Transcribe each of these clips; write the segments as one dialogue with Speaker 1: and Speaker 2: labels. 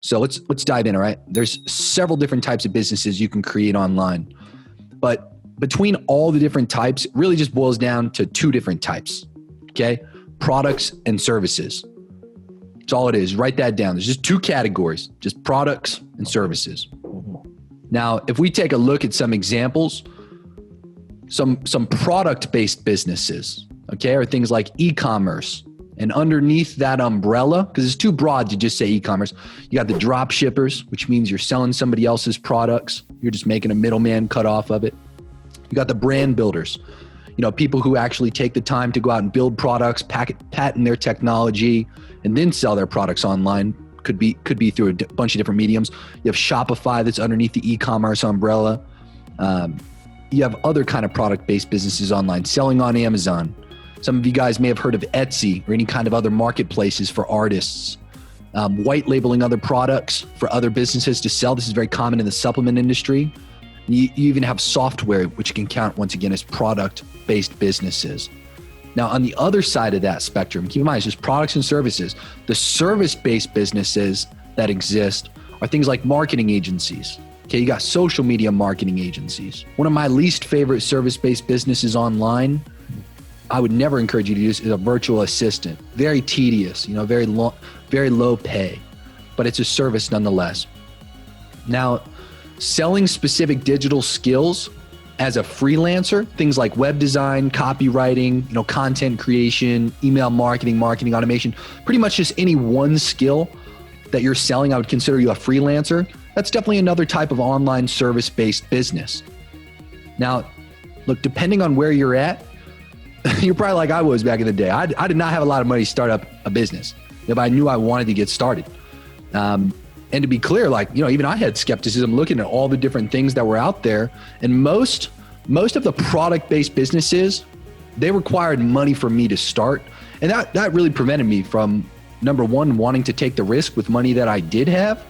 Speaker 1: So let's dive in, all right? There's several different types of businesses you can create online. But between all the different types, it really just boils down to two different types, okay? Products and services. That's all it is. Write that down. There's just two categories, just products and services. Now, if we take a look at some examples, some product-based businesses, okay, are things like e-commerce. And underneath that umbrella, because it's too broad to just say e-commerce, you got the drop shippers, which means you're selling somebody else's products. You're just making a middleman cut off of it. You got the brand builders, people who actually take the time to go out and build products, patent their technology, and then sell their products online. Could be through a bunch of different mediums. You have Shopify that's underneath the e-commerce umbrella. You have other kind of product-based businesses online, selling on Amazon. Some of you guys may have heard of Etsy or any kind of other marketplaces for artists. White labeling other products for other businesses to sell. This is very common in the supplement industry. You even have software, which can count once again as product-based businesses. Now, on the other side of that spectrum, keep in mind, it's just products and services. The service-based businesses that exist are things like marketing agencies. Okay, you got social media marketing agencies. One of my least favorite service-based businesses online, I would never encourage you to use, is a virtual assistant. Very tedious, very low pay, but it's a service nonetheless. Now, selling specific digital skills as a freelancer, things like web design, copywriting, content creation, email marketing, marketing automation, pretty much just any one skill that you're selling, I would consider you a freelancer. That's definitely another type of online service-based business. Now, look, depending on where you're at, you're probably like I was back in the day. I did not have a lot of money to start up a business, but I knew I wanted to get started. And to be clear, even I had skepticism looking at all the different things that were out there. And most of the product-based businesses, they required money for me to start. And that really prevented me from, number one, wanting to take the risk with money that I did have.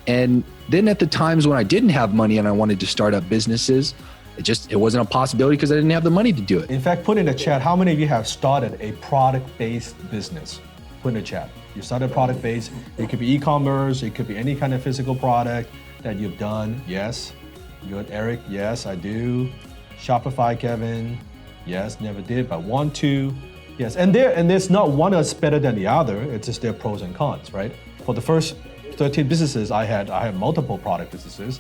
Speaker 1: And then at the times when I didn't have money and I wanted to start up businesses, it wasn't a possibility because I didn't have the money to do it.
Speaker 2: In fact, put in the chat, how many of you have started a product-based business? Put in the chat. You started product-based. It could be e-commerce. It could be any kind of physical product that you've done. Yes. Good. Eric, yes, I do. Shopify, Kevin, yes, never did, but want to. Yes, and there's not one that's better than the other. It's just their pros and cons, right? For the first 13 businesses I had multiple product businesses.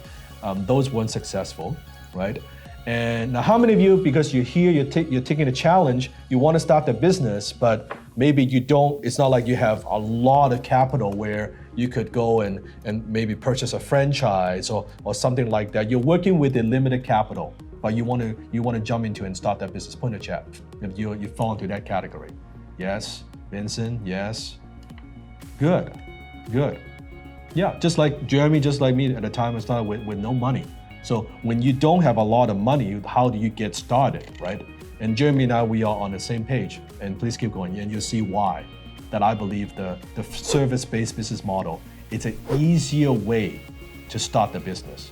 Speaker 2: Those weren't successful, right? And now how many of you, because you're here, you're taking a challenge, you want to start the business, but maybe you don't, it's not like you have a lot of capital where you could go and maybe purchase a franchise or something like that. You're working with a limited capital, but you want to jump into and start that business. Put in the chat if you fall into that category. Yes, Vincent, yes. Good. Yeah, just like Jeremy, just like me at the time I started with no money. So when you don't have a lot of money, how do you get started, right? And Jeremy and I, we are on the same page. And please keep going, and you'll see why. That I believe the service-based business model, it's an easier way to start the business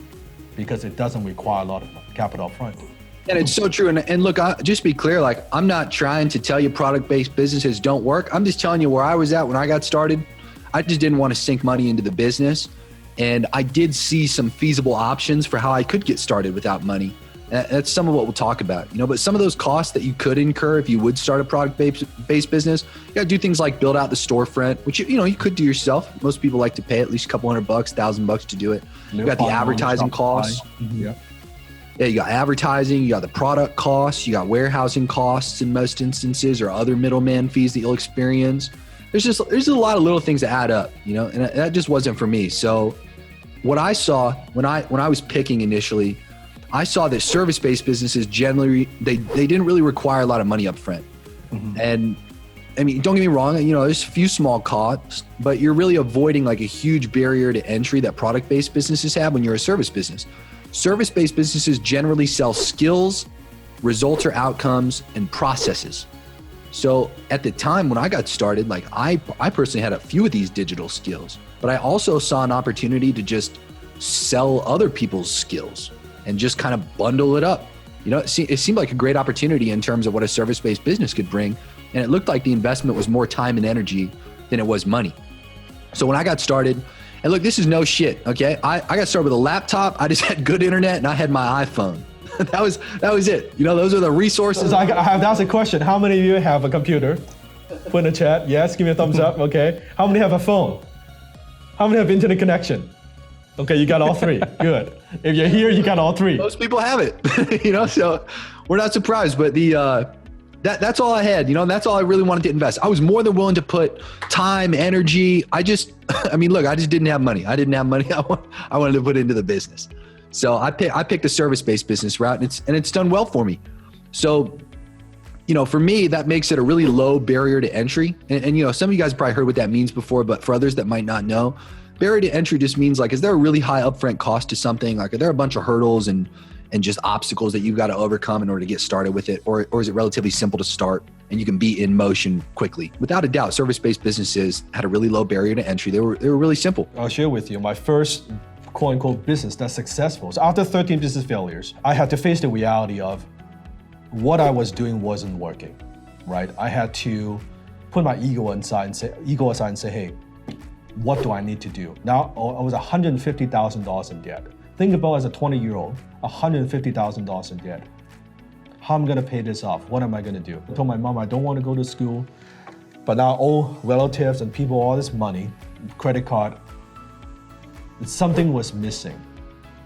Speaker 2: because it doesn't require a lot of capital up front.
Speaker 1: And it's so true. And look, just be clear, I'm not trying to tell you product-based businesses don't work. I'm just telling you where I was at when I got started. I just didn't want to sink money into the business. And I did see some feasible options for how I could get started without money. That's some of what we'll talk about, but some of those costs that you could incur if you would start a product-based business, you got to do things like build out the storefront, which you could do yourself. Most people like to pay at least a couple $100, $1,000 to do it. You got the advertising costs.
Speaker 2: Yeah,
Speaker 1: you got advertising, you got the product costs, you got warehousing costs in most instances, or other middleman fees that you'll experience. There's a lot of little things that add up, and that just wasn't for me. So what I saw when I was picking initially, I saw that service-based businesses generally, they didn't really require a lot of money up front. Mm-hmm. And I mean, don't get me wrong, there's a few small costs, but you're really avoiding a huge barrier to entry that product-based businesses have when you're a service business. Service-based businesses generally sell skills, results or outcomes, and processes. So at the time when I got started, I personally had a few of these digital skills, but I also saw an opportunity to just sell other people's skills and just kind of bundle it up. It seemed like a great opportunity in terms of what a service-based business could bring. And it looked like the investment was more time and energy than it was money. So when I got started, And look, this is no shit, okay? I got started with a laptop. I just had good internet and I had my iPhone. that was it. You know, those are the resources.
Speaker 2: So I have to ask a question. How many of you have a computer? Put in the chat. Yes, give me a thumbs up. Okay. How many have a phone? How many have internet connection? Okay, you got all three. Good. If you're here, you got all three.
Speaker 1: Most people have it, you know, so we're not surprised. But that's all I had, you know, and that's all I really wanted to invest. I was more than willing to put time, energy. I just didn't have money. I didn't have money. I wanted to put into the business. So I picked a service-based business route, and it's done well for me. So, you know, for me, that makes it a really low barrier to entry. And you know, some of you guys probably heard what that means before, but for others that might not know, barrier to entry just means like, is there a really high upfront cost to something? Like, are there a bunch of hurdles and just obstacles that you've got to overcome in order to get started with it? Or is it relatively simple to start and you can be in motion quickly? Without a doubt, service-based businesses had a really low barrier to entry. They were really simple.
Speaker 2: I'll share with you my first quote unquote business that's successful. So after 13 business failures, I had to face the reality of what I was doing wasn't working, right? I had to put my ego aside and say, hey, what do I need to do? Now, I was $150,000 in debt. Think about as a 20-year-old, $150,000 in debt. How am I gonna pay this off? What am I gonna do? I told my mom I don't want to go to school, but now I owe relatives and people all this money, credit card. Something was missing.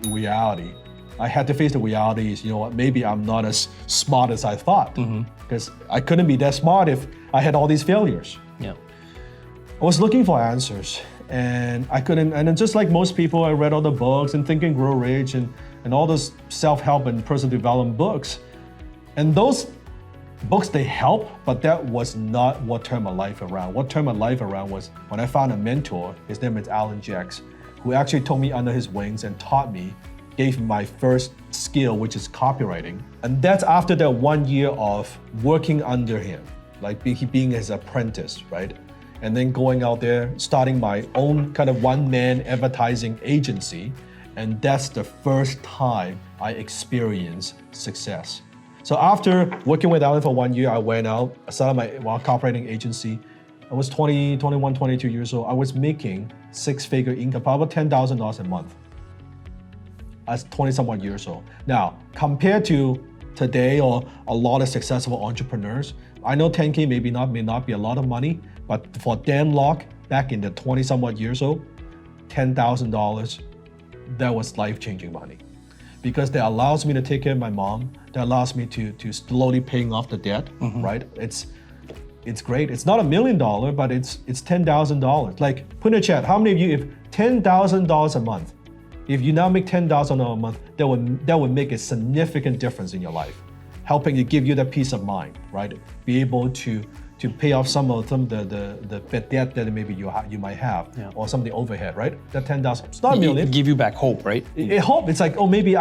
Speaker 2: The reality. I had to face the reality is, you know what, maybe I'm not as smart as I thought. Because I couldn't be that smart if I had all these failures.
Speaker 3: Yeah.
Speaker 2: I was looking for answers and I couldn't, and then just like most people, I read all the books and Think and Grow Rich and all those self-help and personal development books. And those books, they help, but that was not what turned my life around. What turned my life around was when I found a mentor, his name is Alan Jacks, who actually took me under his wings and taught me, gave me my first skill, which is copywriting. And that's after that 1 year of working under him, like being his apprentice, right? And then going out there, starting my own kind of one-man advertising agency. And that's the first time I experienced success. So after working with Alan for 1 year, I went out, I started my copywriting agency. I was 20, 21, 22 years old. I was making six-figure income, about $10,000 a month. I was 20-somewhat years old. Now, compared to today or a lot of successful entrepreneurs, I know 10K may not be a lot of money, but for Dan Lok, back in the 20-somewhat years old, $10,000, that was life-changing money. Because that allows me to take care of my mom, that allows me to slowly paying off the debt, right? It's great. It's not $1 million, but it's $10,000. Like, put in the chat, how many of you, if $10,000 a month, if you now make $10,000 a month, that would make a significant difference in your life, helping to give you that peace of mind, right? Be able to pay off some of the debt that maybe you might have, or some of the overhead, right? That $10,000, it's not $1 million.
Speaker 3: It give you back hope, right?
Speaker 2: It hope. It's like, oh, maybe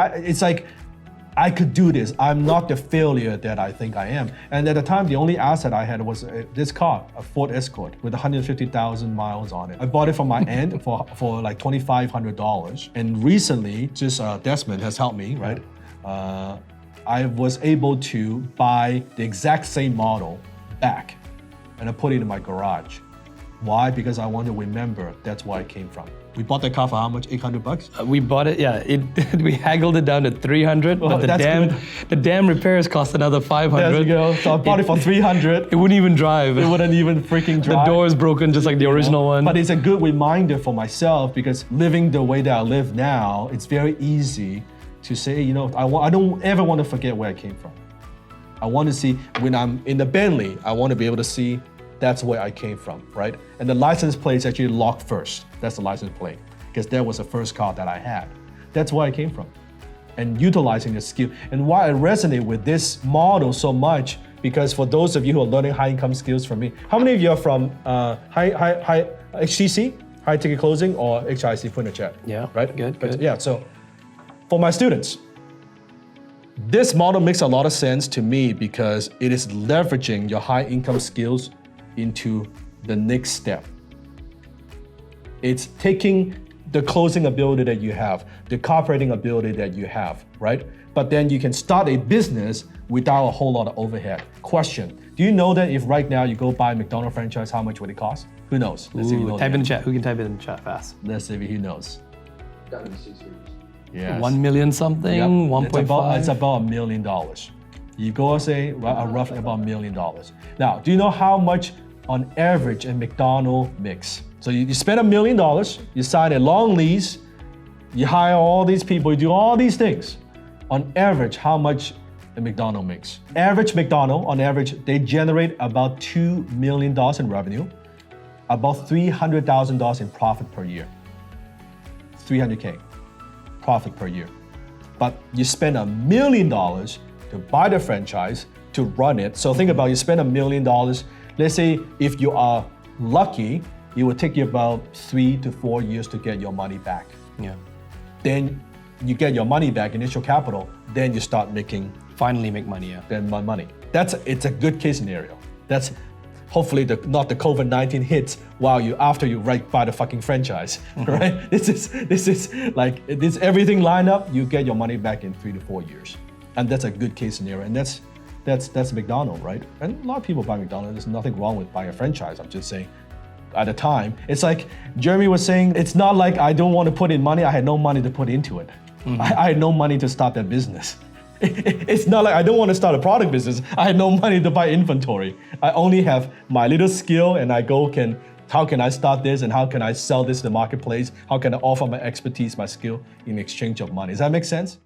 Speaker 2: I could do this. I'm not the failure that I think I am. And at the time, the only asset I had was this car, a Ford Escort with 150,000 miles on it. I bought it from my aunt for like $2,500. And recently, just Desmond has helped me, right? I was able to buy the exact same model back and I put it in my garage. Why? Because I want to remember that's where I came from. We bought that car for how much? $800?
Speaker 3: We bought it, we haggled it down to $300, but the damn repairs cost another $500.
Speaker 2: There you go. So I bought it for $300.
Speaker 3: It wouldn't even drive.
Speaker 2: It wouldn't even freaking drive.
Speaker 3: The door is broken just like the original one.
Speaker 2: But it's a good reminder for myself because living the way that I live now, it's very easy to say, you know, I don't ever want to forget where I came from. I want to see, when I'm in the Bentley, I want to be able to see that's where I came from, right? And the license plate is actually locked first. That's the license plate, because that was the first car that I had. That's where I came from. And utilizing the skill. And why I resonate with this model so much, because for those of you who are learning high income skills from me, how many of you are from HTC, high ticket closing, or HIC? Put in the chat.
Speaker 3: Yeah,
Speaker 2: right?
Speaker 3: Good.
Speaker 2: Yeah, so for my students, this model makes a lot of sense to me because it is leveraging your high income skills into the next step. It's taking the closing ability that you have, the copywriting ability that you have, right? But then you can start a business without a whole lot of overhead. Question, do you know that if right now you go buy a McDonald's franchise, how much would it cost? Who knows? Let's see if you
Speaker 3: Ooh,
Speaker 2: know
Speaker 3: type
Speaker 2: the
Speaker 3: in the
Speaker 2: answer.
Speaker 3: chat. Who can type it in the chat fast?
Speaker 2: Let's see if he knows. Yes.
Speaker 3: 1 million something,
Speaker 2: Yep.
Speaker 3: 1.5.
Speaker 2: It's about $1 million. You go say roughly about $1 million. Now, do you know how much on average a McDonald's makes? So you spend $1 million, you sign a long lease, you hire all these people, you do all these things. On average, how much a McDonald's makes? Average McDonald's, on average, they generate about $2 million in revenue, about $300,000 in profit per year. 300K profit per year. But you spend $1 million to buy the franchise, to run it. So think about, you spend $1 million. Let's say if you are lucky, it will take you about 3 to 4 years to get your money back.
Speaker 3: Yeah.
Speaker 2: Then you get your money back, initial capital, then you start making
Speaker 3: Finally make money, yeah.
Speaker 2: then money. It's a good case scenario. That's hopefully not the COVID-19 hits while after you buy the fucking franchise, right? This is like this everything lined up. You get your money back in 3 to 4 years, and that's a good case scenario. And that's McDonald's, right? And a lot of people buy McDonald's. There's nothing wrong with buying a franchise. I'm just saying. At the time, it's like Jeremy was saying, it's not like I don't want to put in money. I had no money to put into it. I had no money to start that business. It's not like I don't want to start a product business. I had no money to buy inventory. I only have my little skill, and how can I start this, and how can I sell this to the marketplace? How can I offer my expertise, my skill in exchange of money? Does that make sense?